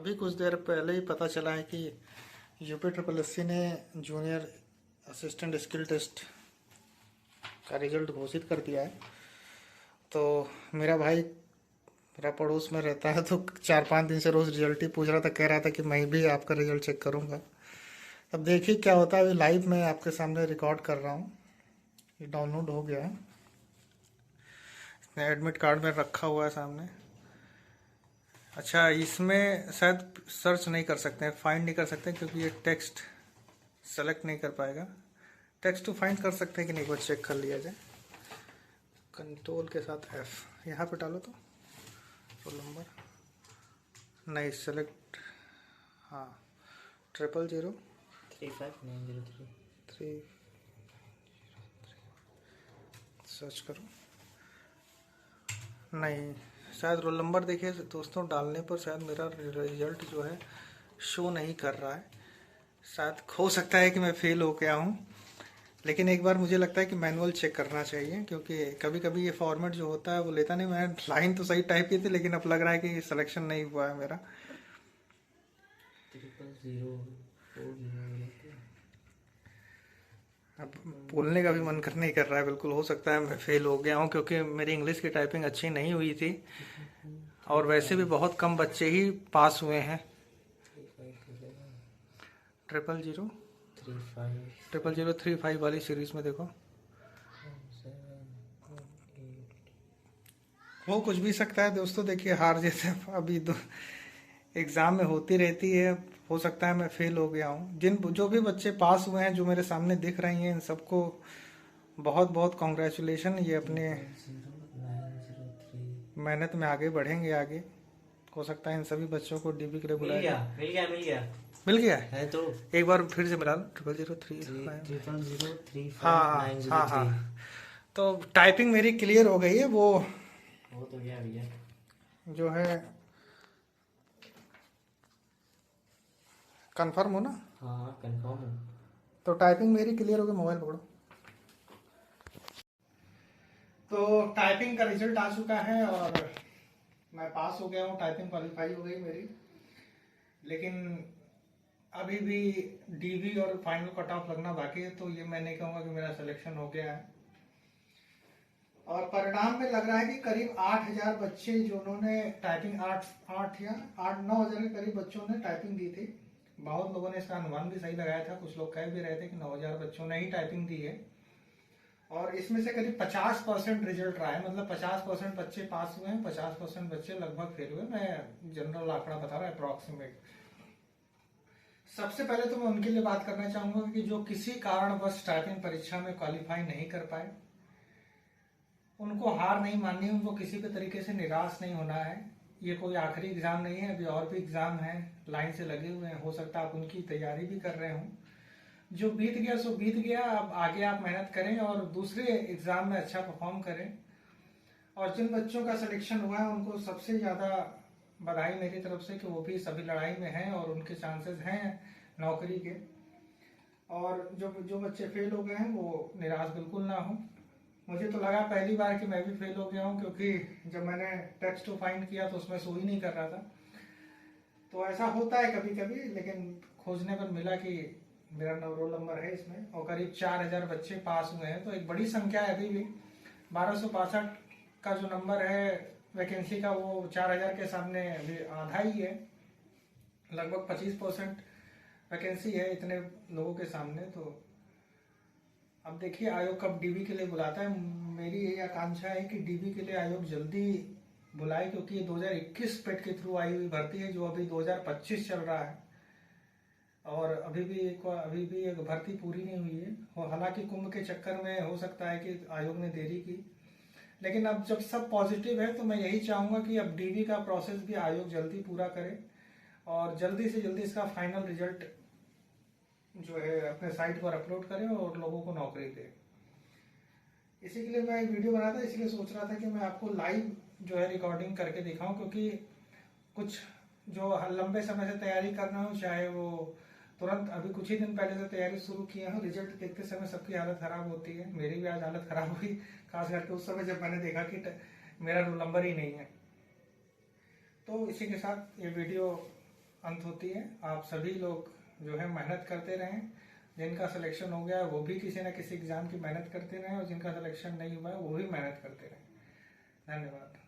अभी कुछ देर पहले ही पता चला है कि यूपी ट्रिपल एससी ने जूनियर असिस्टेंट स्किल टेस्ट का रिजल्ट घोषित कर दिया है। तो मेरा भाई मेरा पड़ोस में रहता है, तो 4-5 दिन से रोज़ रिजल्ट ही पूछ रहा था, कह रहा था कि मैं भी आपका रिजल्ट चेक करूंगा। अब देखिए क्या होता है। अभी लाइव मैं आपके सामने रिकॉर्ड कर रहा हूँ। ये डाउनलोड हो गया है, एडमिट कार्ड में रखा हुआ है सामने। अच्छा, इसमें शायद सर्च नहीं कर सकते हैं, फाइंड नहीं कर सकते हैं, क्योंकि ये टेक्स्ट सेलेक्ट नहीं कर पाएगा। टेक्स्ट टू फाइंड कर सकते हैं कि नहीं, एक बार चेक कर लिया जाए। कंट्रोल के साथ F यहाँ पे डालो तो रोल नंबर नहीं सेलेक्ट। हाँ, 35903 सर्च करो। नहीं, शायद रोल नंबर देखिए दोस्तों, डालने पर शायद मेरा रिजल्ट जो है शो नहीं कर रहा है। शायद हो सकता है कि मैं फेल हो गया हूँ, लेकिन एक बार मुझे लगता है कि मैनुअल चेक करना चाहिए, क्योंकि कभी कभी ये फॉर्मेट जो होता है वो लेता नहीं। मैं लाइन तो सही टाइप की थी, लेकिन अब लग रहा है कि सिलेक्शन नहीं हुआ है मेरा। 0004 अब बोलने का भी मन कर नहीं कर रहा है बिल्कुल। हो सकता है मैं फेल हो गया हूँ, क्योंकि मेरी इंग्लिश की टाइपिंग अच्छी नहीं हुई थी, और वैसे भी बहुत कम बच्चे ही पास हुए हैं। 000035 वाली सीरीज में देखो, हो कुछ भी सकता है दोस्तों। देखिए हार जैसे अभी एग्ज़ाम में होती रहती है। हो सकता है मैं फेल हो गया हूँ। जो भी बच्चे पास हुए हैं, जो मेरे सामने दिख रही हैं, इन सबको बहुत बहुत कॉन्ग्रेचुलेशन। ये अपने 903 मेहनत में आगे बढ़ेंगे आगे। हो सकता है इन सभी बच्चों को डीबी के लिए मिल बुलाया गया जाए। मिल गया मिल गया मिल गया है तो एक बार फिर से मिला लो। 0003 हाँ हाँ 0035 हाँ। तो टाइपिंग मेरी क्लियर हो गई है। वो तो गया भैया। जो है कंफर्म हो ना? हाँ कंफर्म हूँ। तो टाइपिंग मेरी क्लियर हो गई। मोबाइल पकड़ो। तो टाइपिंग का रिजल्ट आ चुका है और मैं पास हो गया हूँ। टाइपिंग क्वालिफाई हो गई मेरी, लेकिन अभी भी डीवी और फाइनल कट ऑफ लगना बाकी है। तो ये मैं नहीं कहूँगा कि मेरा सिलेक्शन हो गया है। और परिणाम में लग रहा है कि करीब 8,000 बच्चे जिन्होंने टाइपिंग 8 या 8-9 हज़ार के करीब बच्चों ने टाइपिंग दी थी। बहुत लोगों ने इसका अनुमान भी सही लगाया था। कुछ लोग कह भी रहे थे कि 9,000 बच्चों ने ही टाइपिंग दी है, और इसमें से करीब 50% रिजल्ट रहा है। मतलब 50% बच्चे पास हुए हैं, 50% बच्चे लगभग फेल हुए। मैं जनरल आंकड़ा बता रहा हूँ, अप्रॉक्सीमेट। सबसे पहले तो मैं उनके लिए बात करना चाहूंगा कि जो किसी कारणवश टाइपिंग परीक्षा में क्वालिफाई नहीं कर पाए, उनको हार नहीं माननी है, उनको किसी भी तरीके से निराश नहीं होना है। ये कोई आखिरी एग्जाम नहीं है, अभी और भी एग्जाम हैं, लाइन से लगे हुए हैं। हो सकता है आप उनकी तैयारी भी कर रहे हों। जो बीत गया सो बीत गया। अब आगे आप मेहनत करें और दूसरे एग्जाम में अच्छा परफॉर्म करें। और जिन बच्चों का सिलेक्शन हुआ है, उनको सबसे ज़्यादा बधाई मेरी तरफ से कि वो भी सभी लड़ाई में हैं और उनके चांसेस हैं नौकरी के। और जो जो बच्चे फेल हो गए हैं, वो निराश बिल्कुल ना हो। मुझे तो लगा पहली बार कि मैं भी फेल हो गया हूँ, क्योंकि जब मैंने टेक्स्ट टू फाइंड किया तो उसमें शो ही नहीं कर रहा था। तो ऐसा होता है कभी कभी, लेकिन खोजने पर मिला कि मेरा रोल नंबर है इसमें, और करीब 4,000 बच्चे पास हुए हैं। तो एक बड़ी संख्या है। अभी भी 1262 का जो नंबर है वैकेंसी का, वो 4,000 के सामने अभी आधा ही है। लगभग 25% वैकेंसी है इतने लोगों के सामने। तो अब देखिए आयोग कब डीबी के लिए बुलाता है। मेरी यही आकांक्षा है कि डीबी के लिए आयोग जल्दी बुलाए, क्योंकि ये 2021 पेट के थ्रू आई हुई भर्ती है, जो अभी 2025 चल रहा है, और अभी भी एक भर्ती पूरी नहीं हुई है। और हालांकि कुंभ के चक्कर में हो सकता है कि आयोग ने देरी की, लेकिन अब जब सब पॉजिटिव है तो मैं यही चाहूंगा कि अब डीबी का प्रोसेस भी आयोग जल्दी पूरा करे, और जल्दी से जल्दी इसका फाइनल रिजल्ट जो है अपने साइट पर अपलोड करें और लोगों को नौकरी दे। इसी के लिए मैं एक वीडियो बना था। इसलिए सोच रहा था कि मैं आपको लाइव जो है रिकॉर्डिंग करके दिखाऊं, क्योंकि कुछ जो लंबे समय से तैयारी करना हो, चाहे वो तुरंत अभी कुछ ही दिन पहले से तैयारी शुरू किए हो, रिजल्ट देखते समय सबकी हालत खराब होती है। मेरी भी आज हालत खराब हुई, खास करके उस समय जब मैंने देखा कि मेरा रोल नंबर ही नहीं है। तो इसी के साथ ये वीडियो अंत होती है। आप सभी लोग जो है मेहनत करते रहें, जिनका सिलेक्शन हो गया है वो भी किसी न किसी एग्जाम की मेहनत करते रहें, और जिनका सिलेक्शन नहीं हुआ है वो भी मेहनत करते रहें। धन्यवाद।